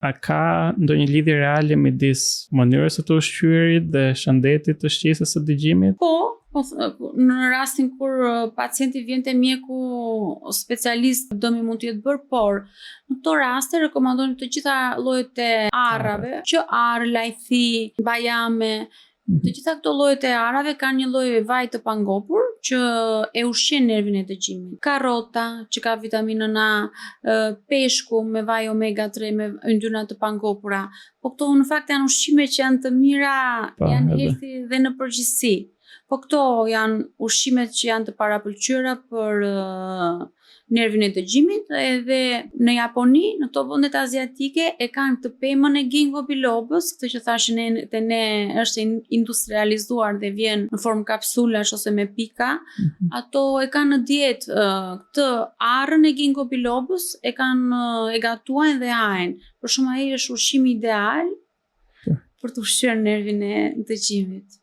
A ka ndonjë lidhje reale midis mënyrës së të ushqyerit dhe shëndetit të shqisës së dëgjimit? Po, në rastin kur pacienti vjen te mjeku specialist, dëmi mund të jetë bërë, por në këto raste rekomandojnë të gjitha llojet e arrave, që arë, lajthi, bajame. Të gjitha këto llojet e arave kanë një lloj vaj të pangopur që e ushqen nervin e dëgjimit. Karrota që ka vitaminën A, peshku me vaj omega 3 me yndyrna të pangopura. Po këto në fakt janë ushqime që janë të mira, janë healthy dhe në përgjithësi. Po këto janë ushqimet që janë të parapëlqyera për nervin e dëgjimit, edhe në Japoni, në to vendet aziatike e kanë të pemën e ginkgo bilobës, këtë që thashë ne është industrializuar dhe vjen në formë kapsulash ose me pika. Ato e kanë në dietë këtë arrën e ginkgo bilobës, e gatuajnë dhe hajnë. Për shkak ai është ushqimi ideal për të ushqyer nervin e dëgjimit.